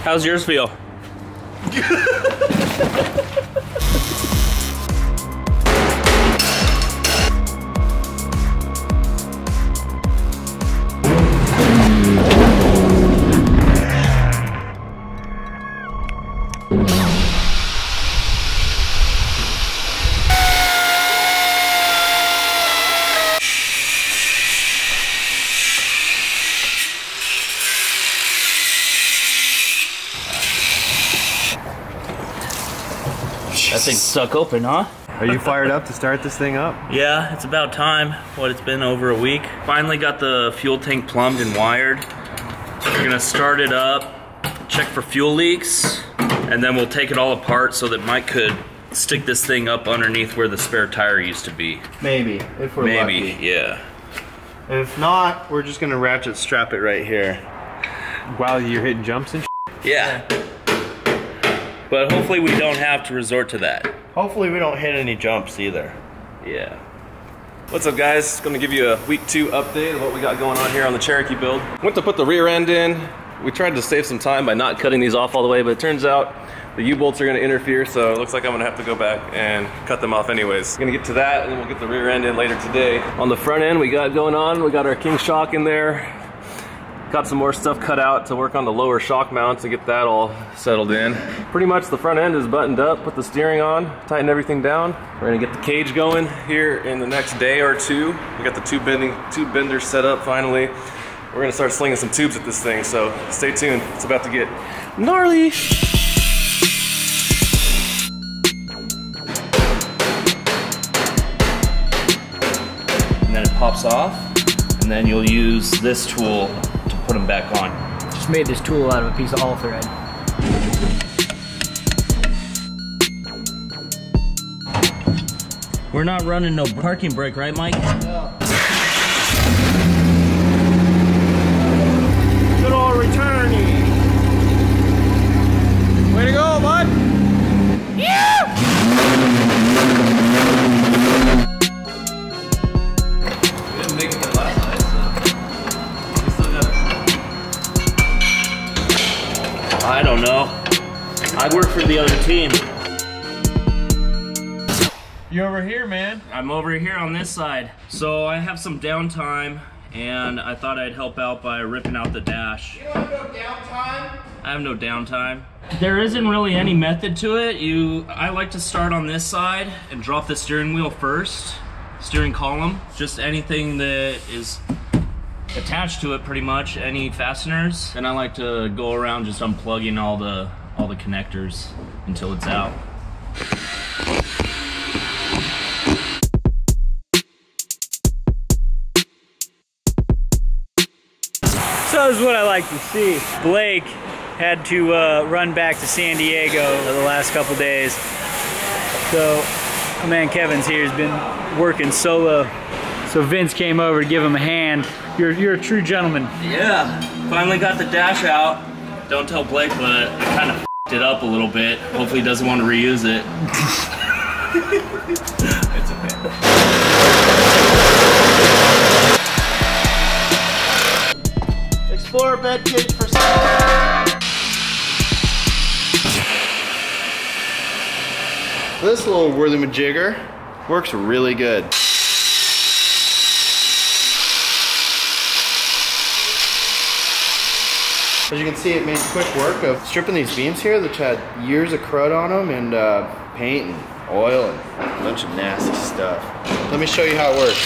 How's yours feel? That thing's stuck open, huh? Are you fired up to start this thing up? Yeah, it's about time. What, it's been over a week. Finally got the fuel tank plumbed and wired. We're gonna start it up, check for fuel leaks, and then we'll take it all apart so that Mike could stick this thing up underneath where the spare tire used to be. Maybe, if we're lucky. Maybe, yeah. If not, we're just gonna ratchet strap it right here. While you're hitting jumps and Yeah. But hopefully we don't have to resort to that. Hopefully we don't hit any jumps either. Yeah. What's up, guys? Going to give you a week 2 update of what we got going on here on the Cherokee build. Went to put the rear end in. We tried to save some time by not cutting these off all the way, but it turns out the U-bolts are going to interfere, so it looks like I'm going to have to go back and cut them off anyways. Going to get to that, and then we'll get the rear end in later today. On the front end, we got going on. We got our King shock in there. Got some more stuff cut out to work on the lower shock mount to get that all settled in. Pretty much the front end is buttoned up, put the steering on, tighten everything down. We're gonna get the cage going here in the next day or two. We got the tube benders set up finally. We're gonna start slinging some tubes at this thing, so stay tuned. It's about to get gnarly. And then it pops off, and then you'll use this tool to put them back on. Just made this tool out of a piece of all thread. We're not running no parking brake, right, Mike? No. Good old returny. Way to go, bud. Yeah! We didn't make it that last night, so we still got it. I don't know. I work for the other team. You over here, man? I'm over here on this side. So I have some downtime, and I thought I'd help out by ripping out the dash. You don't have no downtime? I have no downtime. There isn't really any method to it. I like to start on this side and drop the steering wheel first, steering column. Just anything that is attached to it, pretty much, any fasteners. And I like to go around just unplugging all the connectors until it's out. So this is what I like to see. Blake had to run back to San Diego the last couple days. So my man Kevin's here, has been working solo. So Vince came over to give him a hand. You're a true gentleman. Yeah, finally got the dash out. Don't tell Blake, but I kind of f***ed it up a little bit. Hopefully he doesn't want to reuse it. It's okay. Explorer bed cage for sale. This little whirly-majigger works really good. As you can see, it made quick work of stripping these beams here that had years of crud on them and paint and oil and a bunch of nasty stuff. Let me show you how it works.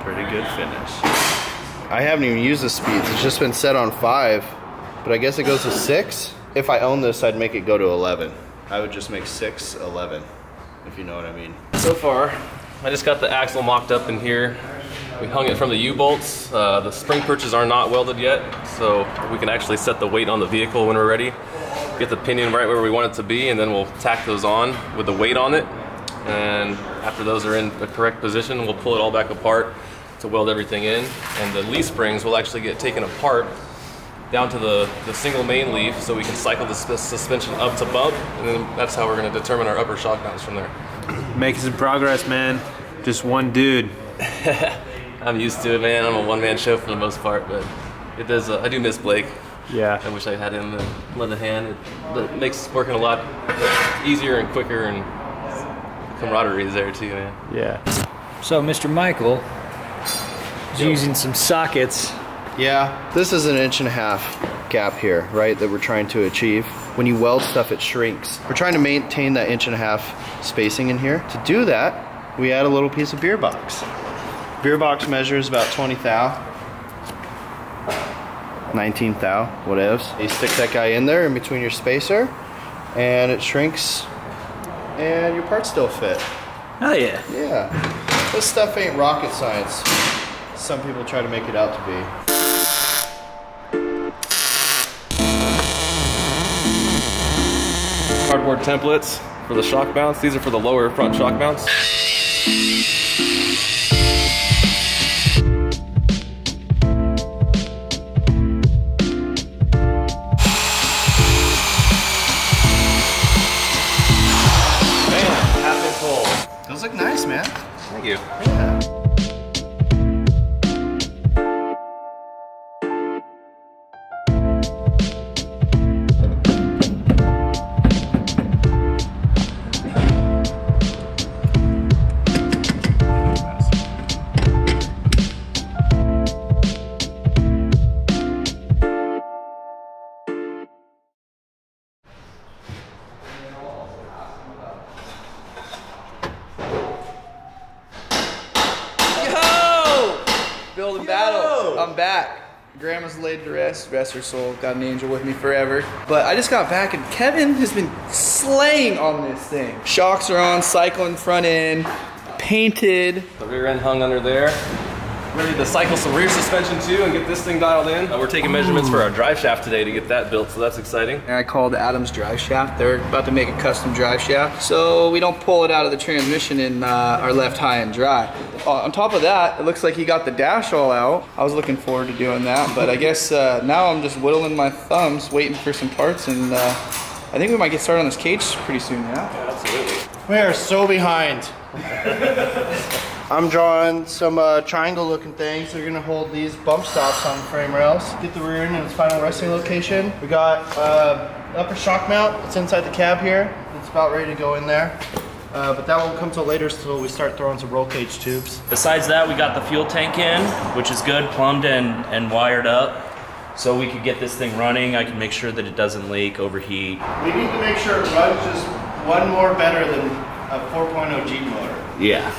Pretty good finish. I haven't even used the speeds. It's just been set on 5, but I guess it goes to 6. If I own this, I'd make it go to 11. I would just make 6, 11, if you know what I mean. So far, I just got the axle mocked up in here. We hung it from the U-bolts. The spring perches are not welded yet, so we can actually set the weight on the vehicle when we're ready. Get the pinion right where we want it to be, and then we'll tack those on with the weight on it. And after those are in the correct position, we'll pull it all back apart to weld everything in. And the leaf springs will actually get taken apart down to the single main leaf, so we can cycle the suspension up to bump, and then that's how we're going to determine our upper shock mounts from there. Making some progress, man. Just one dude. I'm used to it, man. I'm a one-man show for the most part, but it does. I do miss Blake. Yeah. I wish I had him lend a hand. It makes working a lot easier and quicker, and camaraderie is there too, man. Yeah. So Mr. Michael is using some sockets. Yeah, this is an 1.5 gap here, right, that we're trying to achieve. When you weld stuff, it shrinks. We're trying to maintain that 1.5 spacing in here. To do that, we add a little piece of beer box. Beer box measures about 20 thou. 19 thou, whatevs. You stick that guy in there in between your spacer, and it shrinks, and your parts still fit. Oh yeah. Yeah. This stuff ain't rocket science. Some people try to make it out to be. Cardboard templates for the shock mounts. These are for the lower front shock mounts. Those look nice, man. Thank you. Yeah. Building battle. I'm back. Grandma's laid to rest. Rest her soul. Got an angel with me forever. But I just got back and Kevin has been slaying on this thing. Shocks are on, cycling front end, painted. The rear end hung under there. Ready to cycle some rear suspension too and get this thing dialed in. We're taking measurements for our drive shaft today to get that built, so that's exciting. And I called Adam's drive shaft. They're about to make a custom drive shaft, so we don't pull it out of the transmission in our left high and dry. On top of that, it looks like he got the dash all out. I was looking forward to doing that, but I guess now I'm just whittling my thumbs, waiting for some parts, and I think we might get started on this cage pretty soon, yeah? Absolutely. We are so behind. I'm drawing some triangle looking things. They're gonna hold these bump stops on the frame rails. Get the rear end in its final resting location. We got upper shock mount. It's inside the cab here. It's about ready to go in there. But that won't come till later, so we start throwing some roll cage tubes. Besides that, we got the fuel tank in, which is good, plumbed and wired up. So we could get this thing running. I can make sure that it doesn't leak, overheat. We need to make sure it runs just one more better than a 4.0 Jeep motor. Yeah,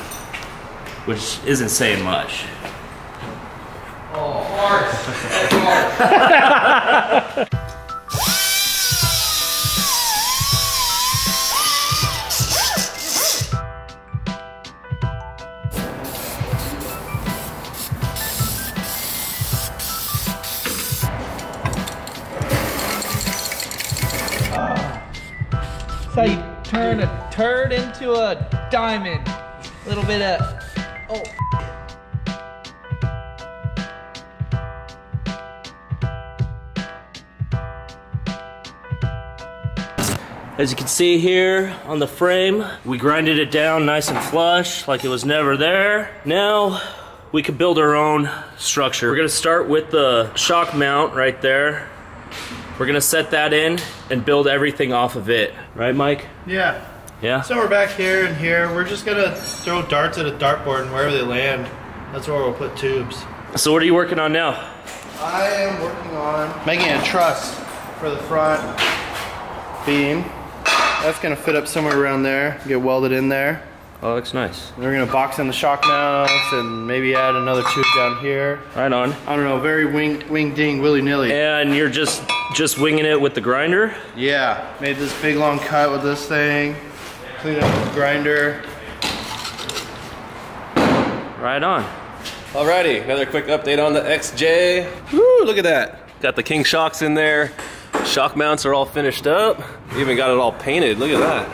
which isn't saying much. Oh, hard. That's how you turn a turd into a diamond. A little bit of, oh. As you can see here on the frame, we grinded it down nice and flush, like it was never there. Now we can build our own structure. We're gonna start with the shock mount right there. We're gonna set that in and build everything off of it. Right, Mike? Yeah. Yeah? So we're back here and here. We're just gonna throw darts at a dartboard, and wherever they land, that's where we'll put tubes. So what are you working on now? I am working on making a truss for the front beam. That's gonna fit up somewhere around there, get welded in there. Oh, looks nice. And we're gonna box in the shock mounts and maybe add another tube down here. Right on. I don't know, very wing ding willy-nilly. And you're just winging it with the grinder? Yeah, made this big long cut with this thing. Clean up with the grinder. Right on. Alrighty, another quick update on the XJ. Woo, look at that. Got the King shocks in there. Shock mounts are all finished up. Even got it all painted, look at that.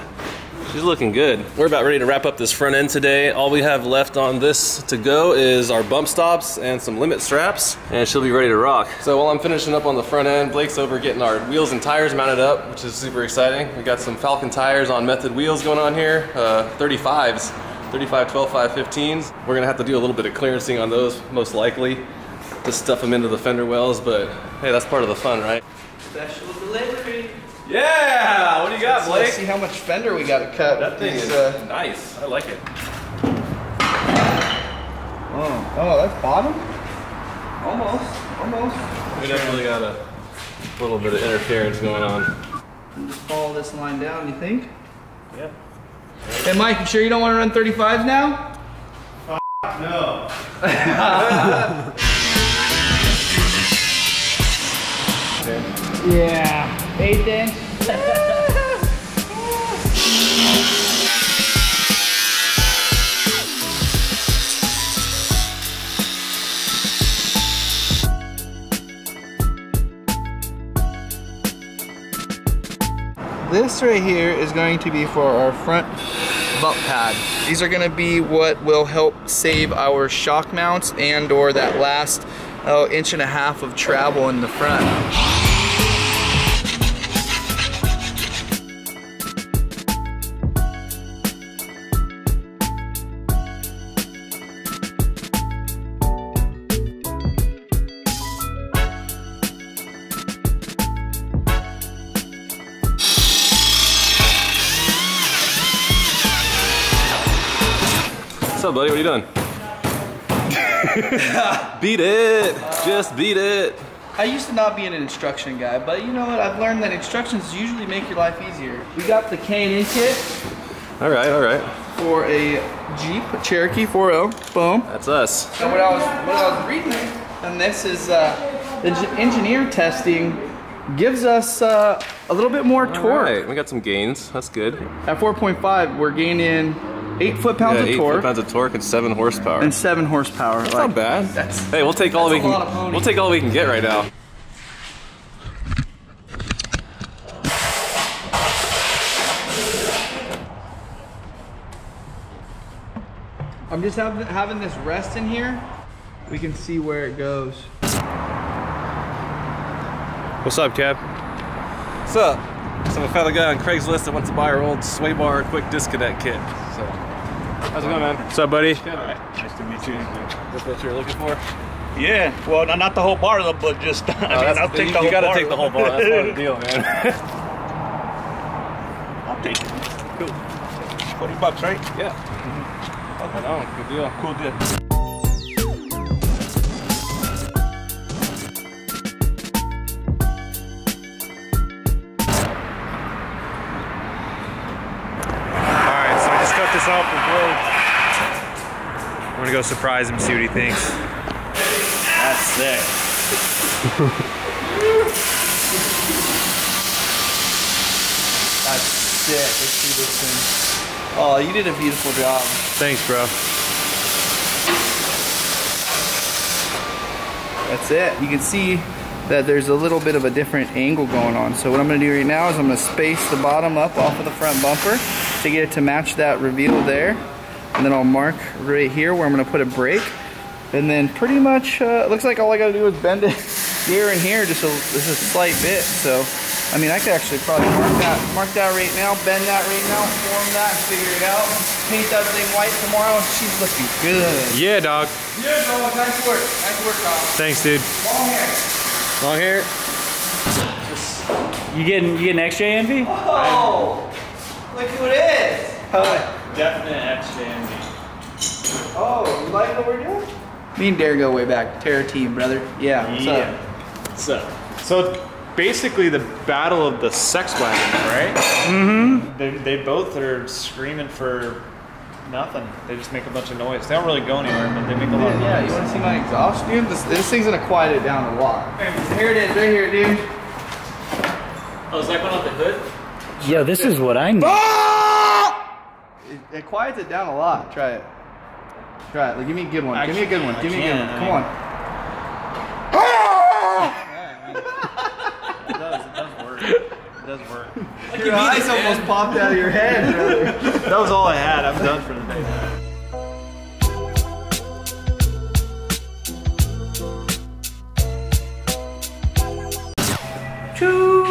She's looking good. We're about ready to wrap up this front end today. All we have left on this to go is our bump stops and some limit straps, and she'll be ready to rock. So while I'm finishing up on the front end, Blake's over getting our wheels and tires mounted up, which is super exciting. We got some Falken tires on method wheels going on here, 35s, 35, 12, 5, 15s. We're gonna have to do a little bit of clearancing on those, most likely, to stuff them into the fender wells, but hey, that's part of the fun, right? Special delivery. Yeah! What do you got, Blake? Let's see how much fender we got to cut. That thing is nice. I like it. Oh, that's bottom? Almost. We definitely got a little bit of interference going on. Just follow this line down, you think? Yeah. Hey Mike, you sure you don't want to run 35s now? No. Yeah. 8 inch. This right here is going to be for our front bump pad. These are going to be what will help save our shock mounts and or that last inch and a half of travel in the front. What's up, buddy? What are you doing? Beat it! Just beat it! I used to not be an instruction guy, but you know what? I've learned that instructions usually make your life easier. We got the K&N kit. All right. For a Jeep Cherokee 4.0. Boom. That's us. So what I was reading, and this is the engineer testing gives us a little bit more torque. All right, we got some gains. That's good. At 4.5, we're gaining 8 foot-pounds of 8 torque. foot-pounds of torque and 7 horsepower. And 7 horsepower. That's not bad. Hey, we'll take all we can. We'll take all we can get right now. I'm just having this rest in here. We can see where it goes. What's up, Kev? What's up? So we found a guy on Craigslist that wants to buy our old sway bar quick disconnect kit. So, how's it going, man? What's up, buddy? Good, all right. Nice to meet you. That's what you're looking for? Yeah, well, not the whole bar, though, but just, I mean, I'll take the whole bar. You gotta take the whole bar, that's part of the deal, man. I'll take it. Cool. $40, right? Yeah. I know, good deal. Cool deal. Up with Blake. I'm gonna go surprise him, see what he thinks. That's sick. That's sick. Let's see this thing. Oh, you did a beautiful job. Thanks, bro. That's it. You can see that there's a little bit of a different angle going on. So what I'm gonna do right now is I'm gonna space the bottom up off of the front bumper to get it to match that reveal there. And then I'll mark right here where I'm gonna put a brake. And then pretty much, it looks like all I gotta do is bend it here and here, just a slight bit. So, I mean, I could actually probably mark that right now, bend that right now, form that, figure it out. Paint that thing white tomorrow, and she's looking good. Yeah, dog. Yeah, bro, nice work. Nice work, Kyle. Thanks, dude. Long hair. Long hair? You getting extra envy? Oh! Look who it is! Definite extra envy. Oh, you like what we're doing? Me and Dare go way back. Terror team, brother. Yeah. So basically the battle of the sex wagons, right? Mm-hmm. They both are screaming for nothing. They just make a bunch of noise. They don't really go anywhere, but they make a lot of noise. Yeah, you want to see my exhaust, dude? This thing's gonna quiet it down a lot. Here it is, right here, dude. Oh, is that going off the hood? Yo, this is what I need. It quiets it down a lot. Try it. Try it. Like, give me a good one. Give me a good one. Give me a good one. Come on. It does work. It does work. Your eyes almost popped out of your head, brother. That was all I had. I'm done for the day.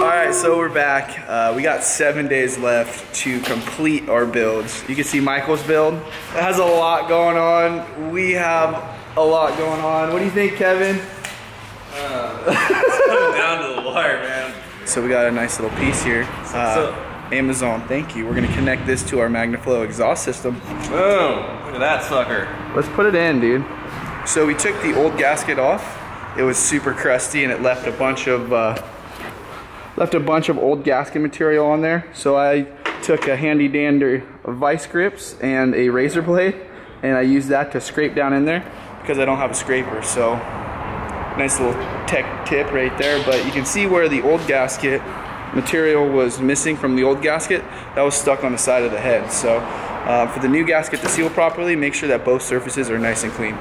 Alright, so we're back. We got 7 days left to complete our builds. You can see Michael's build. It has a lot going on. We have a lot going on. What do you think, Kevin? It's coming down to the wire, man. So we got a nice little piece here. Amazon, thank you. We're gonna connect this to our Magnaflow exhaust system. Boom, look at that sucker. Let's put it in, dude. So we took the old gasket off. It was super crusty and it left a bunch of old gasket material on there. So I took a handy dandy vice grips and a razor blade, and I used that to scrape down in there because I don't have a scraper. So nice little tech tip right there. But you can see where the old gasket material was missing from the old gasket. That was stuck on the side of the head. So for the new gasket to seal properly, make sure that both surfaces are nice and clean.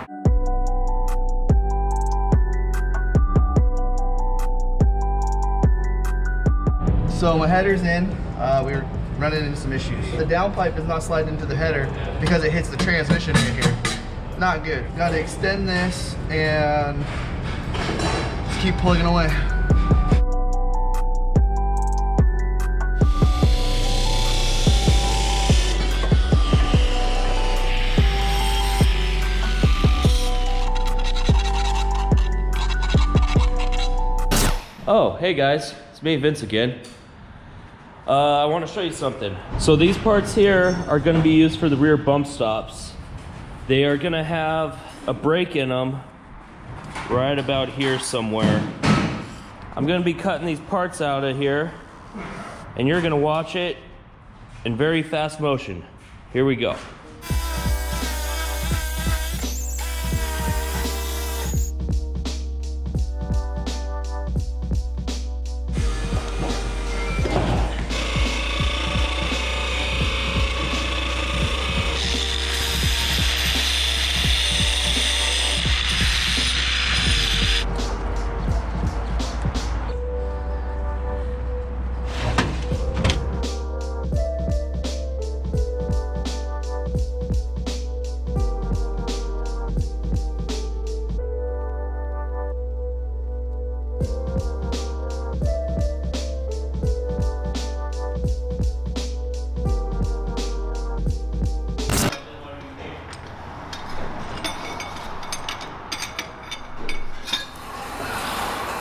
So my header's in. We were running into some issues. The downpipe does not slide into the header because it hits the transmission right here. Not good. Got to extend this and just keep plugging away. Oh, hey guys, it's me, Vince again. I want to show you something. So these parts here are going to be used for the rear bump stops. They are going to have a break in them right about here somewhere. I'm going to be cutting these parts out of here, and you're going to watch it in very fast motion. Here we go.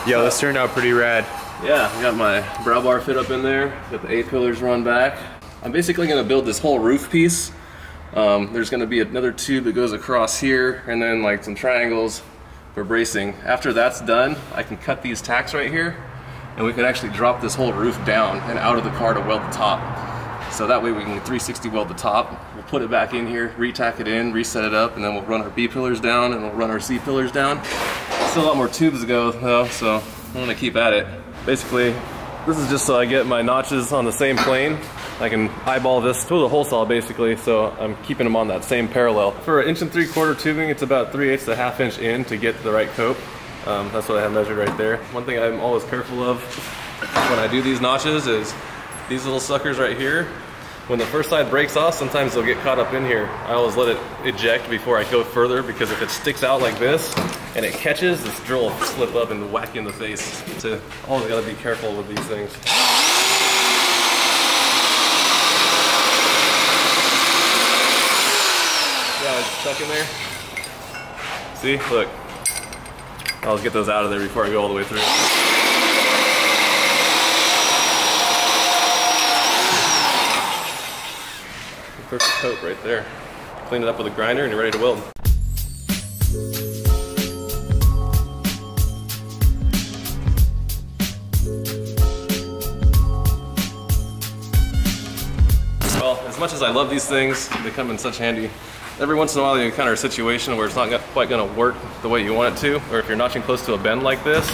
Yo, this turned out pretty rad. Yeah, I got my brow bar fit up in there, got the A-pillars run back. I'm basically gonna build this whole roof piece. There's gonna be another tube that goes across here, and then like some triangles for bracing. After that's done, I can cut these tacks right here, and we can actually drop this whole roof down and out of the car to weld the top. So that way we can 360 weld the top. We'll put it back in here, re-tack it in, reset it up, and then we'll run our B pillars down and we'll run our C pillars down. Still a lot more tubes to go though, so I'm gonna keep at it. Basically, this is just so I get my notches on the same plane. I can eyeball this to the hole saw basically, so I'm keeping them on that same parallel. For 1 3/4 tubing, it's about 3/8 to 1/2 inch in to get the right cope. That's what I have measured right there. One thing I'm always careful of when I do these notches is these little suckers right here. When the first side breaks off, sometimes they'll get caught up in here. I always let it eject before I go further, because if it sticks out like this and it catches, this drill will slip up and whack you in the face. So always gotta be careful with these things. Yeah, it's stuck in there. See, look. I'll just get those out of there before I go all the way through. Perfect coat right there. Clean it up with a grinder and you're ready to weld. Well, as much as I love these things, they come in such handy. Every once in a while you encounter a situation where it's not quite going to work the way you want it to, or if you're notching close to a bend like this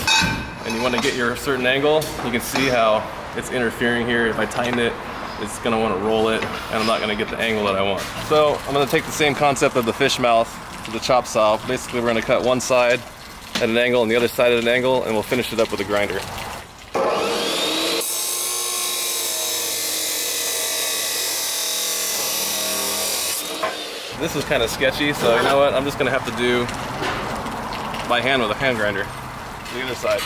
and you want to get your certain angle, you can see how it's interfering here. If I tighten it, it's gonna want to roll it, and I'm not gonna get the angle that I want. So I'm gonna take the same concept of the fish mouth to the chop saw. Basically, we're gonna cut one side at an angle and the other side at an angle, and we'll finish it up with a grinder. This is kind of sketchy, so you know what? I'm just gonna have to do by hand with a hand grinder. The other side.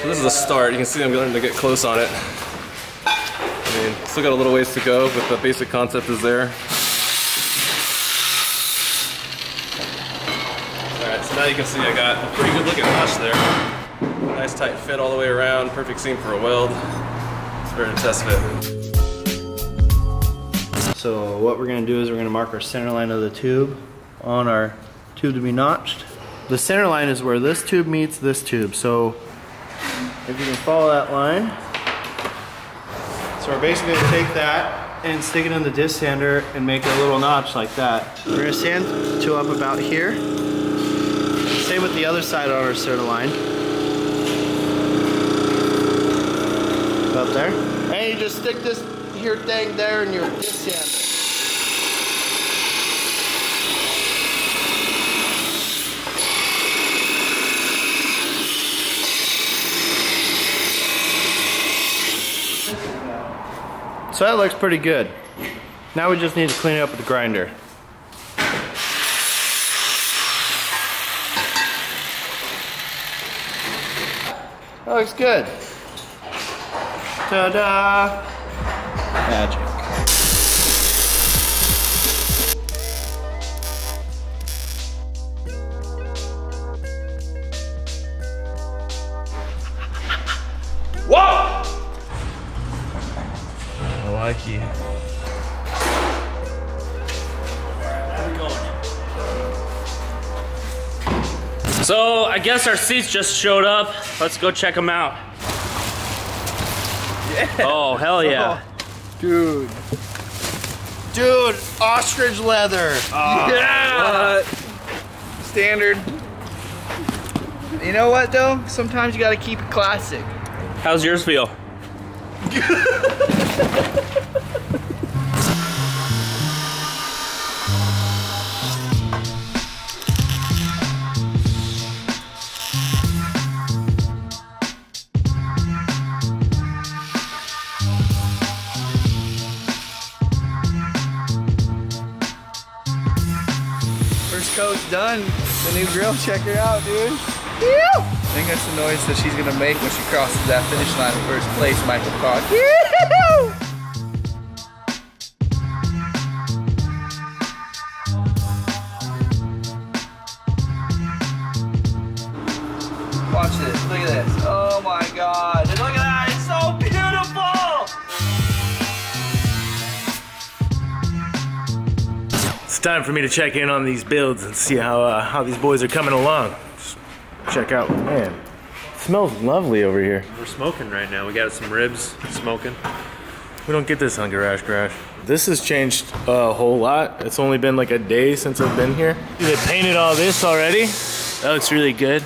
So this is a start. You can see I'm going to get close on it. I mean, still got a little ways to go, but the basic concept is there. Alright, so now you can see I got a pretty good looking notch there. Nice tight fit all the way around, perfect seam for a weld. It's ready to test fit. So what we're gonna do is we're gonna mark our center line of the tube on our tube to be notched. The center line is where this tube meets this tube. So if you can follow that line. So we're basically gonna take that and stick it in the disc sander and make a little notch like that. We're gonna sand to up about here. Same with the other side on our center line. About there. And you just stick this here thing there in your disc sander. So that looks pretty good. Now we just need to clean it up with the grinder. That looks good. Ta-da! Magic. Whoa! I like you. So I guess our seats just showed up. Let's go check them out. Yeah. Oh, hell yeah. Dude. Dude, ostrich leather. Yeah! Standard. You know what though? Sometimes you gotta keep it classic. How's yours feel? First coat's done. The new grill, check her out, dude. I think that's the noise that she's gonna make when she crosses that finish line in first place, Michael Cox. Watch this, look at this. Oh my God, look at that, it's so beautiful! It's time for me to check in on these builds and see how these boys are coming along. Just check out, man, it smells lovely over here. We're smoking right now. We got some ribs smoking. We don't get this on Garage Crash. This has changed a whole lot. It's only been like a day since I've been here. They painted all this already. That looks really good.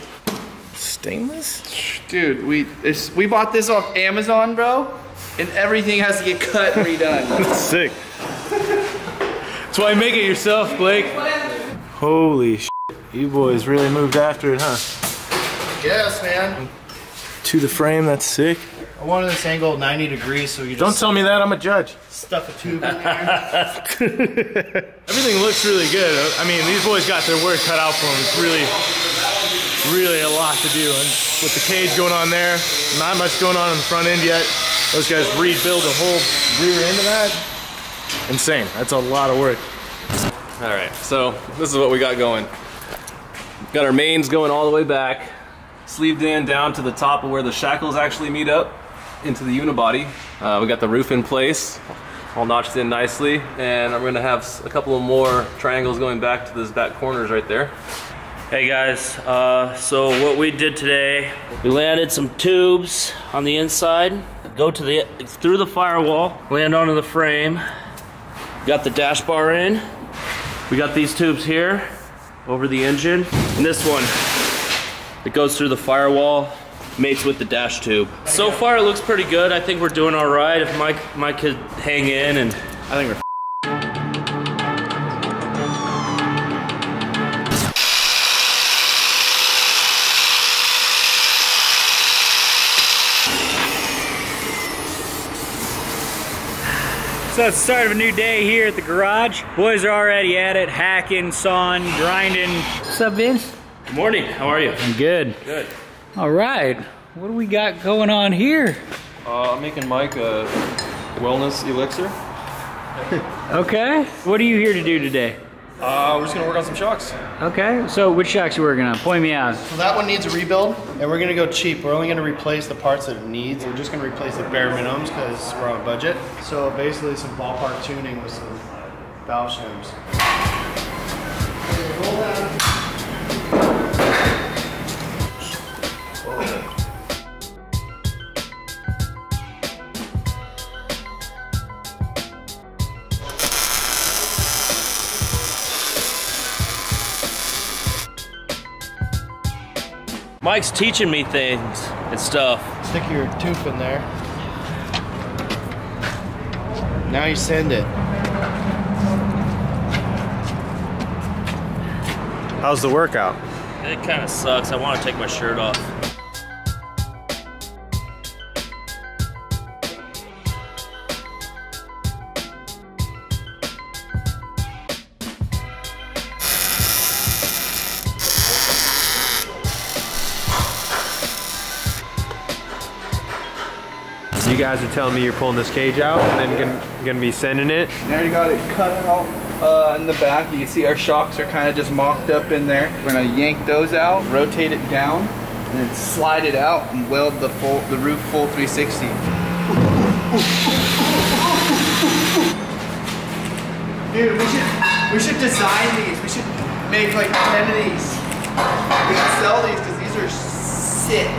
Stainless? Dude, we bought this off Amazon, bro, and everything has to get cut and redone. That's sick. That's why you make it yourself, Blake. Holy shit. You boys really moved after it, huh? Yes, man. To the frame, that's sick. I wanted this angle 90 degrees so you just Don't tell me that, I'm a judge. stuff a tube in there. Everything looks really good. I mean, these boys got their work cut out for them. It's really a lot to do. And with the cage going on there, not much going on the front end yet. Those guys rebuild the whole rear end of that. Insane. That's a lot of work. All right, so this is what we got going. Got our mains going all the way back, sleeved in down to the top of where the shackles actually meet up into the unibody. We got the roof in place, all notched in nicely, and I'm gonna have a couple of more triangles going back to those back corners right there. Hey guys, so what we did today, we landed some tubes on the inside, go to the through the firewall, land onto the frame, got the dash bar in, we got these tubes here over the engine, and this one, it goes through the firewall, mates with the dash tube. So far it looks pretty good. I think we're doing all right. If Mike could hang in, and I think we're So it's the start of a new day here at the garage. Boys are already at it, hacking, sawing, grinding. What's up, Vince? Good morning, how are you? I'm good. Good. All right, what do we got going on here? I'm making Mike a wellness elixir. Okay, what are you here to do today? We're just gonna work on some shocks. Okay, so which shocks you working on? Point me out. So that one needs a rebuild, and we're gonna go cheap. We're only gonna replace the parts that it needs. We're just gonna replace the bare minimums because we're on a budget. So basically some ballpark tuning with some valve shims. Mike's teaching me things and stuff. Stick your tooth in there. Now you send it. How's the workout? It kind of sucks. I want to take my shirt off. You guys are telling me you're pulling this cage out and then gonna be sending it. I already got it cut out in the back. You can see our shocks are kind of just mocked up in there. We're gonna yank those out, rotate it down, and then slide it out and weld the roof full 360. Dude, we should design these. We should make like 10 of these. We can sell these because these are sick.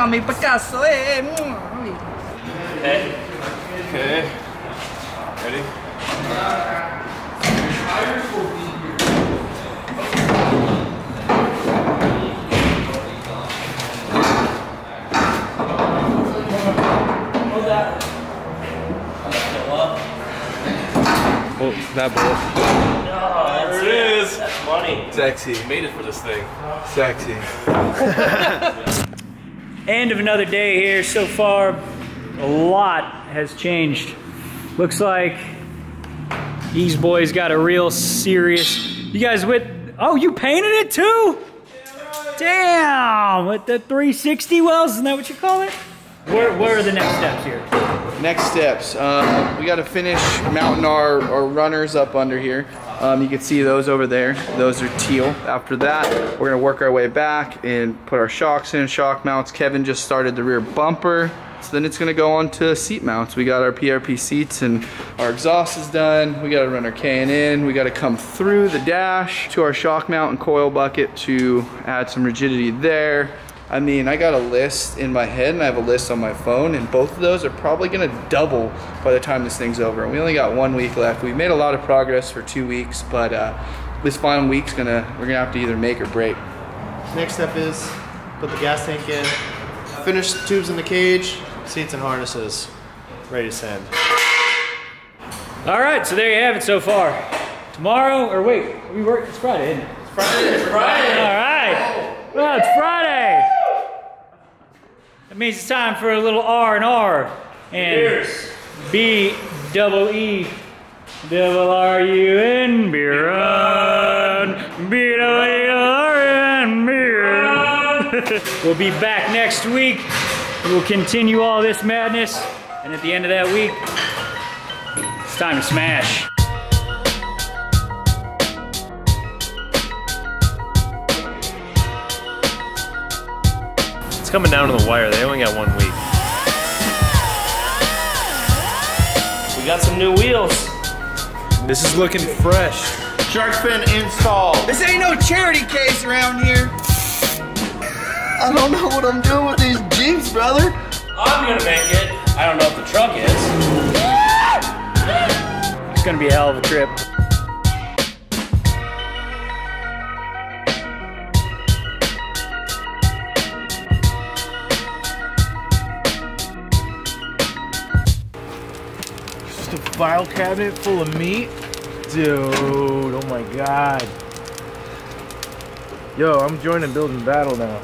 Mi Picasso, Okay. Okay. Ready? Oh, that bullet. There it is. That's money. Sexy. Made it for this thing. Sexy. End of another day here. So far, a lot has changed. Looks like these boys got a real serious... You guys with... Oh, you painted it too? Damn! With the 360 wells, isn't that what you call it? Where are the next steps here? Next steps, we got to finish mounting our runners up under here. You can see those over there. Those are teal. After that, we're going to work our way back and put our shocks in, shock mounts. Kevin just started the rear bumper. So then it's going to go on to seat mounts. We got our PRP seats and our exhaust is done. We got to run our K&N. We got to come through the dash to our shock mount and coil bucket to add some rigidity there. I mean, I got a list in my head and I have a list on my phone, and both of those are probably gonna double by the time this thing's over. And we only got 1 week left. We've made a lot of progress for 2 weeks, but this final week's we're gonna have to either make or break. Next step is put the gas tank in, finish the tubes in the cage, seats and harnesses, ready to send. All right, so there you have it so far. Tomorrow, or wait, we work, it's Friday, isn't it? It's Friday. All right. Well, it's Friday. That means it's time for a little R&R. And B-double-E-double-R-U-N, beer on. B-double-E-double-R-U-N, beer on. We'll be back next week. We'll continue all this madness. And at the end of that week, it's time to smash. It's coming down to the wire. They only got 1 week. We got some new wheels. This is looking fresh. Shark fin installed. This ain't no charity case around here. I don't know what I'm doing with these Jeeps, brother. I'm gonna make it. I don't know if the truck is. It's gonna be a hell of a trip. file cabinet full of meat? Dude, oh my god. Yo, I'm joining Building Battle now.